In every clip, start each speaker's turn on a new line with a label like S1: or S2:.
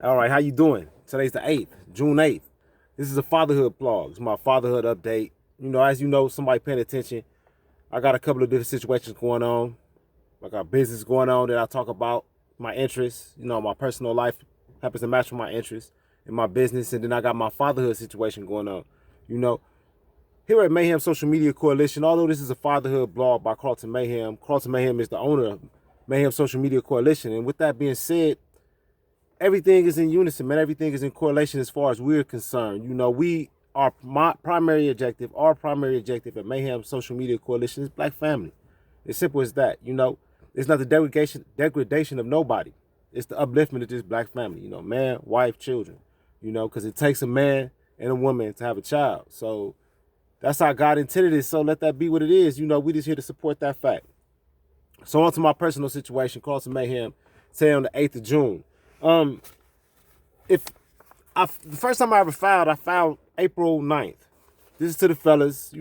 S1: All right, how you doing? Today's the 8th, June 8th. This is a fatherhood blog. It's my fatherhood update. As you know, somebody paying attention. I got a couple of different situations going on. I got business going on that I talk about, my interests. My personal life happens to match with my interests in my business. And then I got my fatherhood situation going on. You know, Here at Mayhem Social Media Coalition, although this is a fatherhood blog by Carlton Mayhem is the owner of Mayhem Social Media Coalition. And with that being said, everything is in unison, man. Everything is in correlation as far as we're concerned. My primary objective, our primary objective at Mayhem Social Media Coalition is black family. It's simple as that. It's not the degradation of nobody. It's the upliftment of this black family. Man, wife, children. Because it takes a man and a woman to have a child. So that's how God intended it. So let that be what it is. We just here to support that fact. So on to my personal situation, Carlton Mayhem, say on the 8th of June. If the first time I filed April 9th. This is to the fellas,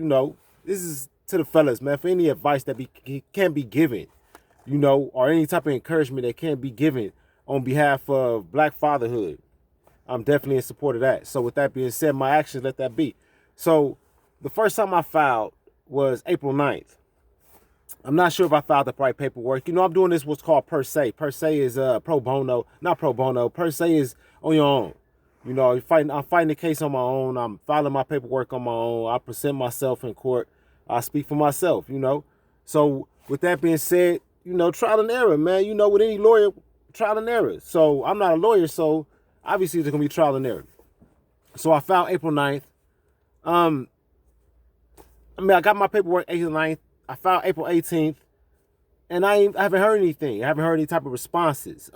S1: this is to the fellas, man, for any advice that can be given, or any type of encouragement that can be given on behalf of black fatherhood. I'm definitely in support of that. So with that being said, my actions, let that be. So the first time I filed was April 9th. I'm not sure if I filed the right paperwork. I'm doing this what's called per se. Per se is pro bono, not pro bono. Per se is on your own. I'm fighting the case on my own. I'm filing my paperwork on my own. I present myself in court. I speak for myself, So with that being said, trial and error, man. With any lawyer, trial and error. So I'm not a lawyer, so obviously there's going to be trial and error. So I filed April 9th. I got my paperwork April 9th. I filed April 18th, and I haven't heard anything. I haven't heard any type of responses.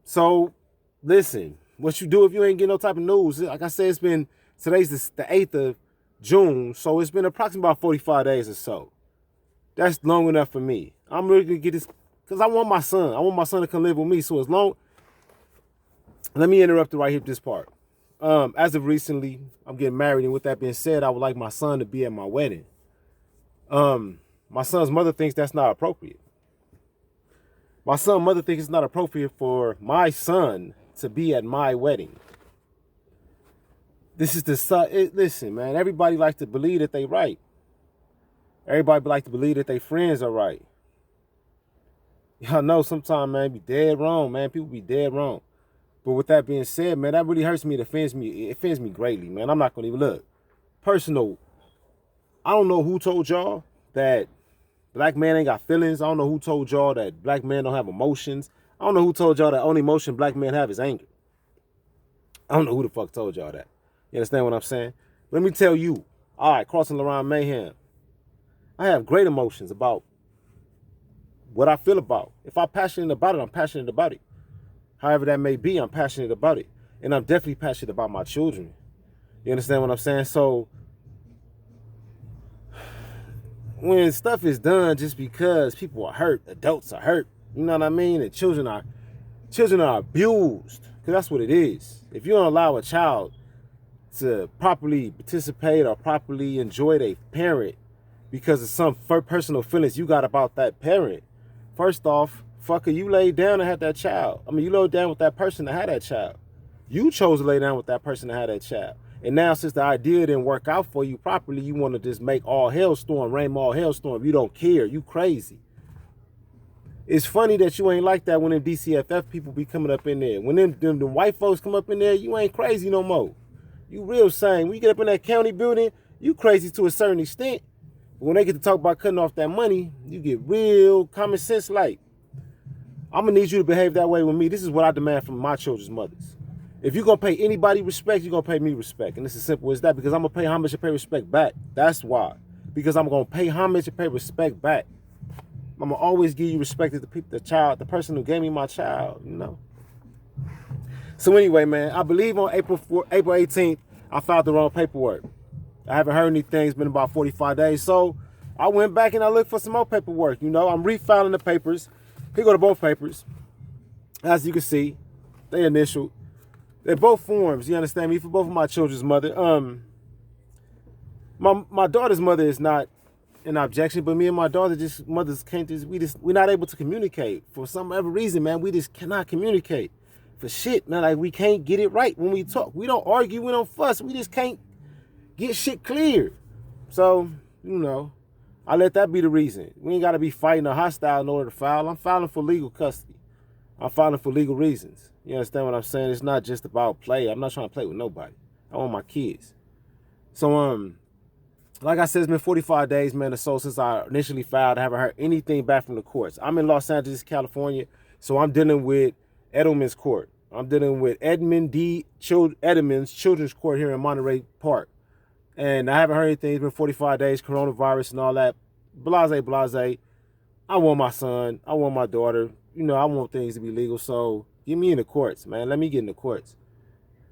S1: So listen, what you do if you ain't getting no type of news? Like I said, today's the 8th of June, so it's been approximately about 45 days or so. That's long enough for me. I'm really gonna get this because I want my son. I want my son to come live with me. So let me interrupt it right here at this part. As of recently, I'm getting married, and with that being said, I would like my son to be at my wedding. My son's mother thinks that's not appropriate. My son's mother thinks it's not appropriate for my son to be at my wedding. This is the son. Listen, man, everybody likes to believe that they right. Everybody like to believe that their friends are right. Y'all know sometimes, man, be dead wrong, man. People be dead wrong. But with that being said, man, that really hurts me. It offends me. It offends me greatly, man. I'm not going to even look. Personal. I don't know who told y'all that black man ain't got feelings. I don't know who told y'all that black men don't have emotions. I don't know who told y'all that only emotion black men have is anger. I don't know who the fuck told y'all that. You understand what I'm saying? Let me tell you. All right, Carlton Laron Mayhem. I have great emotions about what I feel about. If I'm passionate about it, I'm passionate about it. However that may be, I'm passionate about it. And I'm definitely passionate about my children. You understand what I'm saying? So when stuff is done just because people are hurt, adults are hurt, you know what I mean? And children are abused. Because that's what it is. If you don't allow a child to properly participate or properly enjoy their parent because of some personal feelings you got about that parent, first off, fucker, you laid down and had that child. You laid down with that person that had that child. You chose to lay down with that person that had that child. And now since the idea didn't work out for you properly, you want to just make all hailstorm, rain all hailstorm. You don't care. You crazy. It's funny that you ain't like that when them DCFF people be coming up in there. When them white folks come up in there, you ain't crazy no more. You real sane. When you get up in that county building, you crazy to a certain extent. But when they get to talk about cutting off that money, you get real common sense like. I'm going to need you to behave that way with me. This is what I demand from my children's mothers. If you're going to pay anybody respect, you're going to pay me respect. And it's as simple as that because I'm going to pay homage and pay respect back. That's why. Because I'm going to pay homage and pay respect back. I'm going to always give you respect to the person who gave me my child, So anyway, man, I believe on April 18th, I filed the wrong paperwork. I haven't heard anything. It's been about 45 days. So I went back and I looked for some more paperwork. I'm refiling the papers. Here go to both papers. As you can see, they initialed. They're both forms, you understand me, for both of my children's mother. My daughter's mother is not an objection, but me and my daughter mothers can't we're not able to communicate. For some other reason, man, we just cannot communicate. for shit, man. Like, we can't get it right when we talk. We don't argue, we don't fuss. We just can't get shit clear. So, I let that be the reason. We ain't got to be fighting or hostile in order to file. I'm filing for legal custody. I'm filing for legal reasons. You understand what I'm saying? It's not just about play. I'm not trying to play with nobody. I want my kids. So, like I said, it's been 45 days, man, or so since I initially filed. I haven't heard anything back from the courts. I'm in Los Angeles, California, so I'm dealing with Edelman's Court. I'm dealing with Edelman's Children's Court here in Monterey Park. And I haven't heard anything. It's been 45 days, coronavirus and all that. Blase. I want my son. I want my daughter. I want things to be legal. So get me in the courts, man. Let me get in the courts.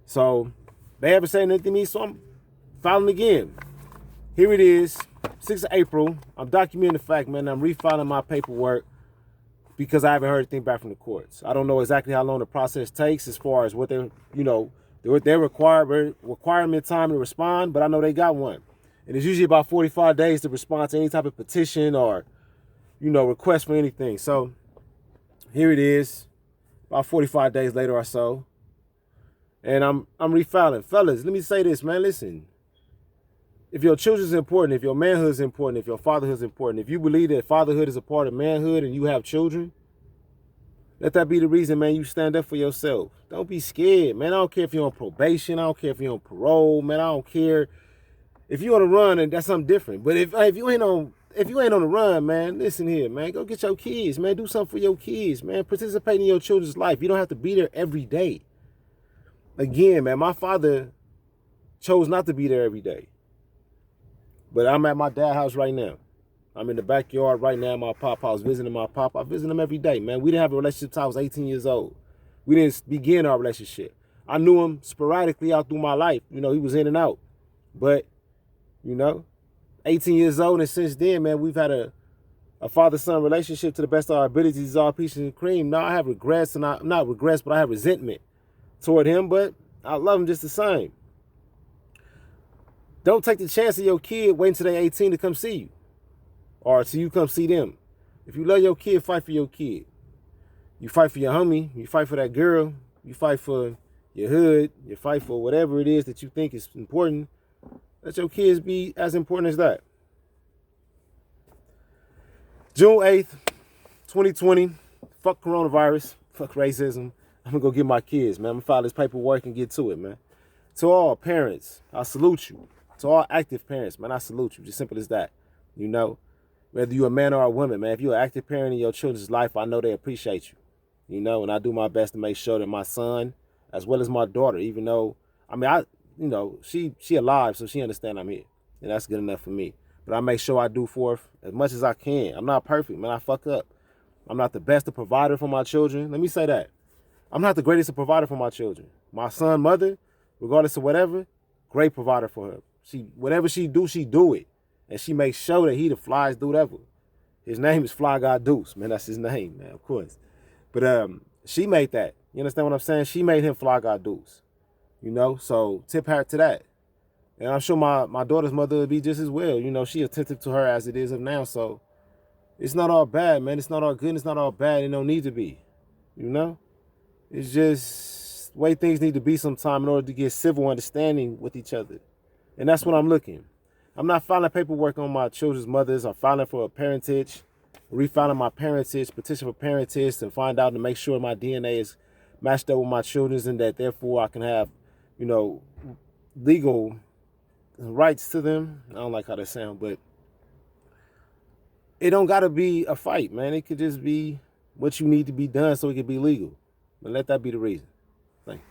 S1: So they haven't said anything to me, so I'm filing again. Here it is, 6th of April. I'm documenting the fact, man. I'm refiling my paperwork because I haven't heard anything back from the courts. I don't know exactly how long the process takes as far as what their requirement time to respond, but I know they got one. And it's usually about 45 days to respond to any type of petition or, request for anything. So here it is, about 45 days later or so. And I'm refiling. Fellas, let me say this, man. Listen. If your children's important, if your manhood is important, if your fatherhood is important, if you believe that fatherhood is a part of manhood and you have children, let that be the reason, man, you stand up for yourself. Don't be scared, man. I don't care if you're on probation. I don't care if you're on parole, man. I don't care if you're on the run, and that's something different. But if you ain't on the run, man, listen here, man. Go get your kids, man. Do something for your kids, man. Participate in your children's life. You don't have to be there every day. Again, man, my father chose not to be there every day. But I'm at my dad's house right now. I'm in the backyard right now. My pop, I was visiting my pop. I visit him every day, man. We didn't have a relationship until I was 18 years old. We didn't begin our relationship. I knew him sporadically out through my life. He was in and out. But, 18 years old, and since then, man, we've had a father-son relationship to the best of our abilities, all peaches and cream. Now I have regrets, and not regrets, but I have resentment toward him, but I love him just the same. Don't take the chance of your kid waiting until they're 18 to come see you. Or till you come see them. If you love your kid, fight for your kid. You fight for your homie. You fight for that girl. You fight for your hood. You fight for whatever it is that you think is important. Let your kids be as important as that. June 8th, 2020. Fuck coronavirus. Fuck racism. I'm going to go get my kids, man. I'm going to file this paperwork and get to it, man. To all parents, I salute you. To all active parents, man, I salute you. Just simple as that. Whether you're a man or a woman, man, if you're an active parent in your children's life, I know they appreciate you. And I do my best to make sure that my son, as well as my daughter, even though, she alive, so she understands I'm here. And that's good enough for me. But I make sure I do forth as much as I can. I'm not perfect, man. I fuck up. I'm not the best of provider for my children. Let me say that. I'm not the greatest of provider for my children. My son, mother, regardless of whatever, great provider for her. Whatever she do it. And she makes sure that he the flyest dude ever. His name is Fly God Deuce, man. That's his name, man, of course. But she made that. You understand what I'm saying? She made him Fly God Deuce. So tip her to that. And I'm sure my daughter's mother would be just as well. She attentive to her as it is of now. So it's not all bad, man. It's not all good. It's not all bad. It don't need to be. It's just the way things need to be sometime in order to get civil understanding with each other. And that's what I'm looking. I'm not filing paperwork on my children's mothers. I'm filing for a parentage, refiling my parentage, petition for parentage to find out to make sure my DNA is matched up with my children's and that therefore I can have, legal rights to them. I don't like how that sounds, but it don't got to be a fight, man. It could just be what you need to be done so it can be legal. But let that be the reason. Thank you.